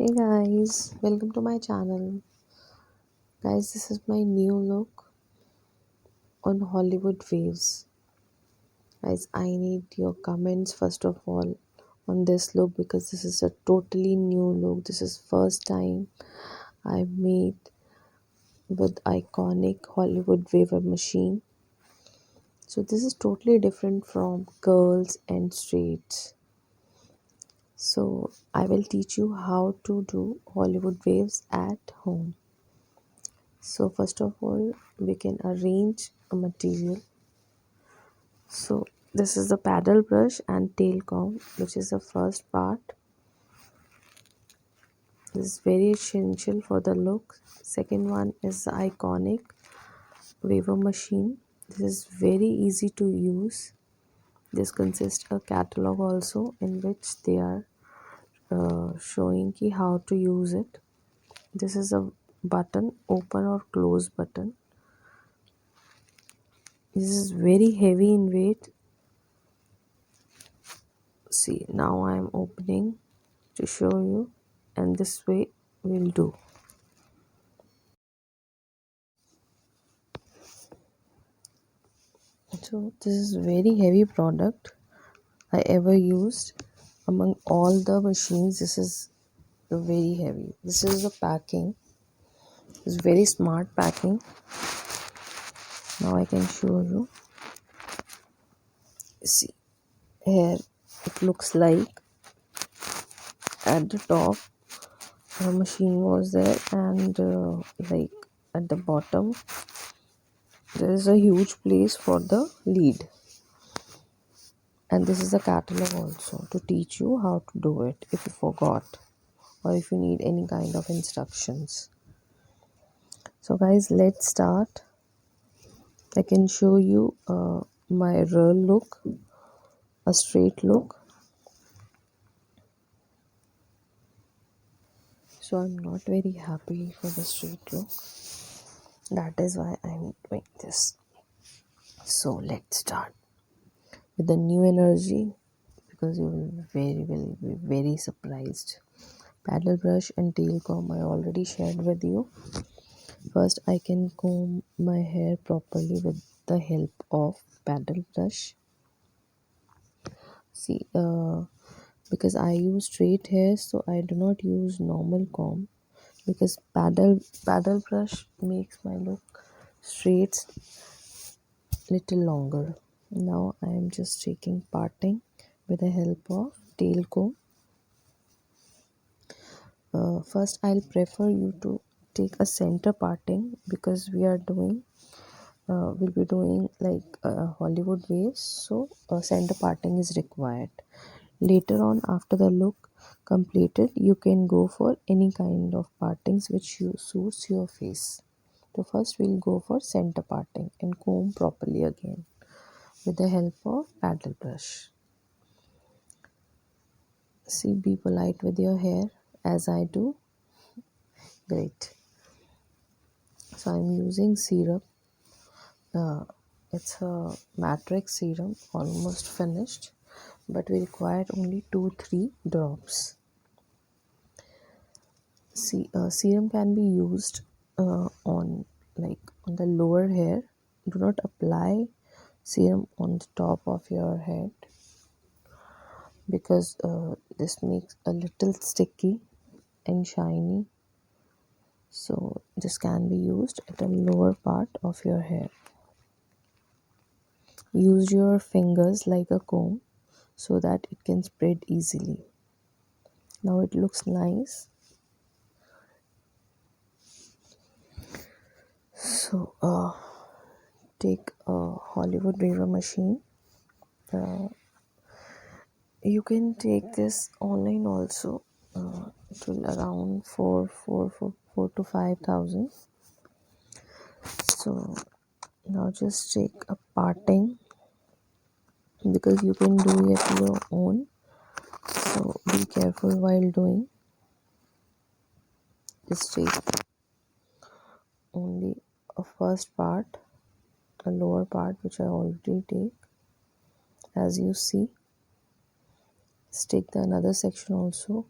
Hey guys, welcome to my channel. Guys, this is my new look on Hollywood Waves. Guys, I need your comments first of all on this look because this is a totally new look. This is first time I made with iconic Hollywood Waver machine. So this is totally different from curls and straights. So I will teach you how to do Hollywood Waves at home. So first of all, we can arrange a material. So this is the paddle brush and tail comb, which is the first part. This is very essential for the look. Second one is the iconic waver machine. This is very easy to use. This consists a catalog also in which they are showing ki how to use it. This is a button, open or close button. This is very heavy in weight. See, now I am opening to show you, and this way we'll do. So this is very heavy product I ever used. Among all the machines, this is very heavy. This is the packing. It's very smart packing. Now I can show you. See, here it looks like at the top the machine was there, and like at the bottom there is a huge place for the lead. And this is a catalog also to teach you how to do it if you forgot or if you need any kind of instructions. So guys, let's start. I can show you my real look, a straight look. So I'm not very happy for the straight look. That is why I'm doing this. So let's start with the new energy because you will be very surprised. Paddle brush and tail comb I already shared with you. First, I can comb my hair properly with the help of paddle brush. See, because I use straight hair, so I do not use normal comb because paddle brush makes my look straight little longer. Now I am just taking parting with the help of tail comb. First, I'll prefer you to take a center parting because we'll be doing like Hollywood waves, so center parting is required. Later on, after the look completed, you can go for any kind of partings which you suits your face. So first we'll go for center parting and comb properly again with the help of paddle brush. See, be polite with your hair as I do. Great. So I'm using serum. Uh, it's a matrix serum, almost finished, but we require only 2-3 drops. See, serum can be used on on the lower hair. Do not apply serum on the top of your head because this makes a little sticky and shiny. So this can be used at the lower part of your hair. Use your fingers like a comb so that it can spread easily. Now it looks nice. So take a Hollywood waver machine. You can take this online also to around 4 to 5,000. So now just take a parting because you can do it your own. So be careful while doing. Just take only a first part, a lower part which I already take. As you see, just take the another section also.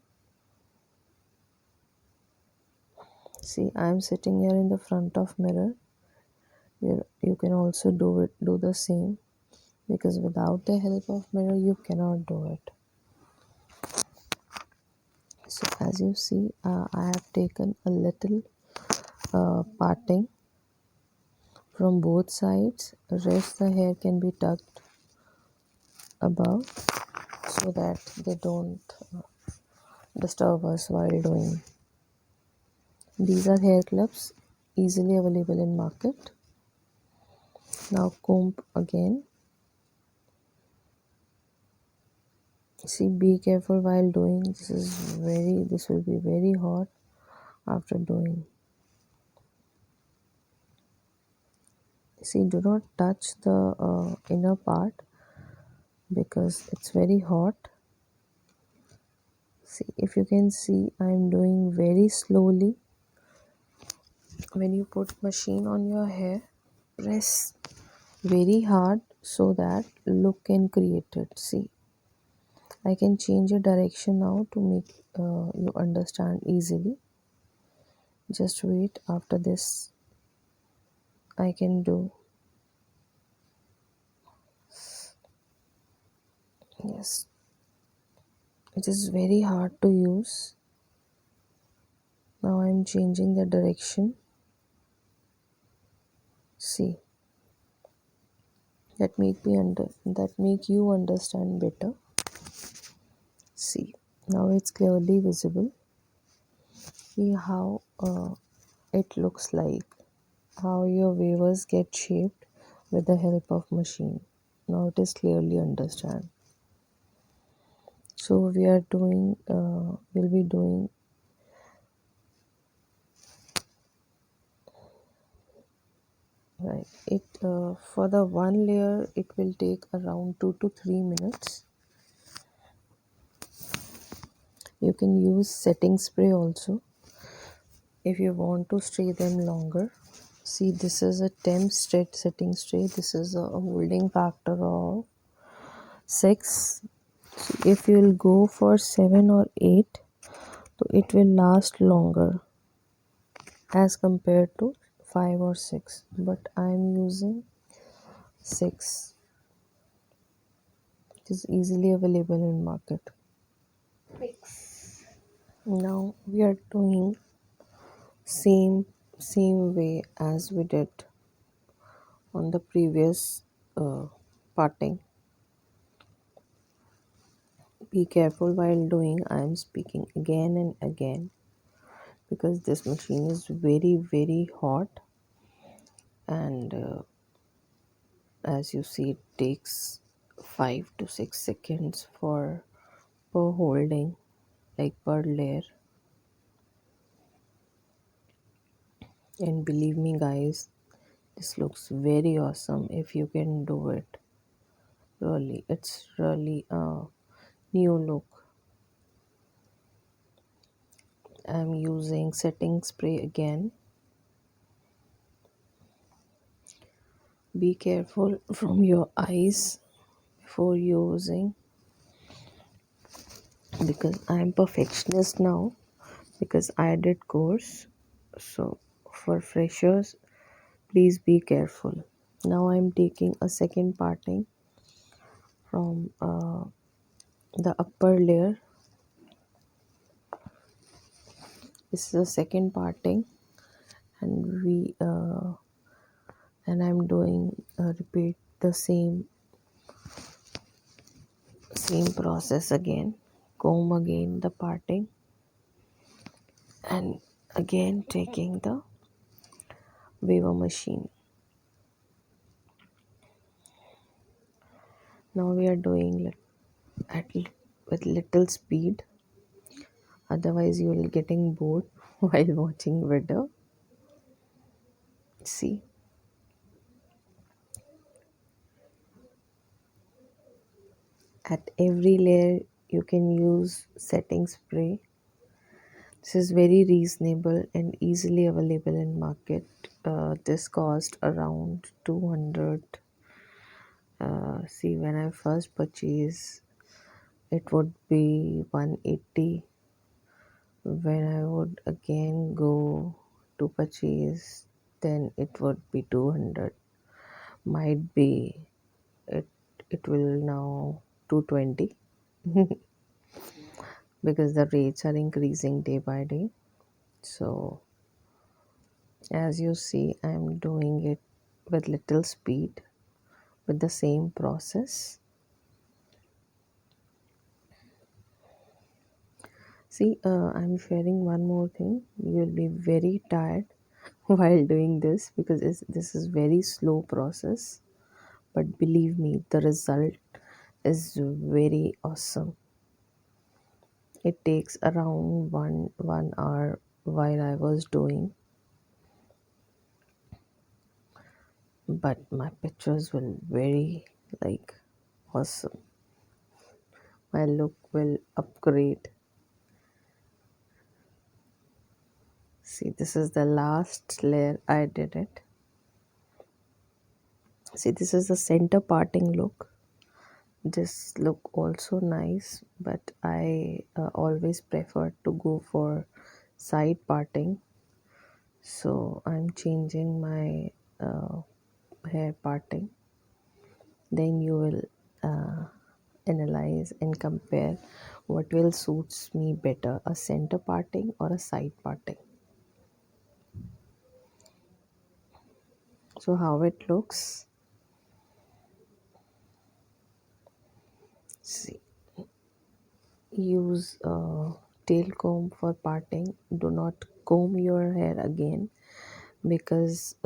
See, I'm sitting here in the front of mirror. You can also do the same, because without the help of mirror you cannot do it. So as you see, I have taken a little parting from both sides. Rest the hair can be tucked above so that they don't disturb us while doing. These are hair clips easily available in market. Now comb again. See, be careful while doing. This will be very hot after doing. See, do not touch the inner part because it's very hot. See, if you can see, I'm doing very slowly. When you put machine on your hair, press very hard so that look can create it. See, I can change a direction now to make you understand easily. Just wait, after this I can do. Yes, it is very hard to use. Now I am changing the direction. See, that make you understand better. See, now it's clearly visible. See how it looks like, how your wavers get shaped with the help of machine. Now it is clearly understand. So we'll be doing right. It for the one layer it will take around 2 to 3 minutes. You can use setting spray also if you want to stay them longer. See, this is a temp straight setting spray. This is a holding factor of 6. If you will go for 7 or 8, so it will last longer as compared to 5 or 6, but I am using 6. It is easily available in market. Now we are doing same way as we did on the previous parting. Be careful while doing. I am speaking again and again because this machine is very hot, and as you see, it takes 5 to 6 seconds for per holding, like per layer. And believe me guys, this looks very awesome if you can do it. Really, it's really a new look. I'm using setting spray again. Be careful from your eyes before using, because I'm perfectionist now, because I did course. So for freshers, please be careful. Now I'm taking a second parting from the upper layer. This is the second parting, and I'm doing repeat the same process again. Comb again the parting, and again taking the waver machine. Now we are doing with little speed, otherwise you will getting bored while watching video. See, at every layer you can use setting spray. This is very reasonable and easily available in market. This cost around 200. See, when I first purchased, it would be 180. When I would again go to purchase, then it would be 200. Might be it it will now 220 because the rates are increasing day by day. So as you see, I'm doing it with little speed with the same process. See, I'm sharing one more thing. You'll be very tired while doing this because this is very slow process. But believe me, the result is very awesome. It takes around one hour while I was doing, but my pictures will very like awesome. My look will upgrade. See, this is the last layer I did it. See, this is the center parting look. This look also nice, but I always prefer to go for side parting. So I'm changing my hair parting. Then you will analyze and compare what will suits me better, a center parting or a side parting. So how it looks, see, use tail comb for parting. Do not comb your hair again because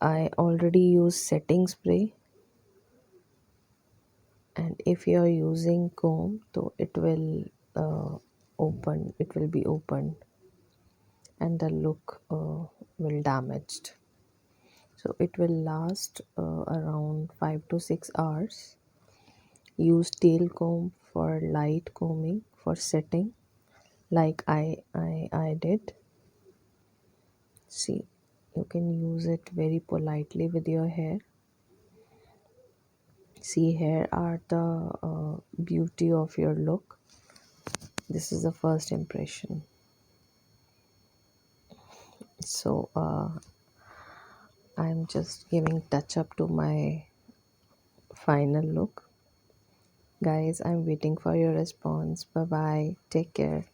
I already use setting spray, and if you are using comb, so it will be opened and the look will damaged. So it will last around 5 to 6 hours. Use tail comb for light combing for setting like I did. See, you can use it very politely with your hair. See, here are the beauty of your look. This is the first impression. So I'm just giving touch up to my final look. Guys, I'm waiting for your response. Bye bye. Take care.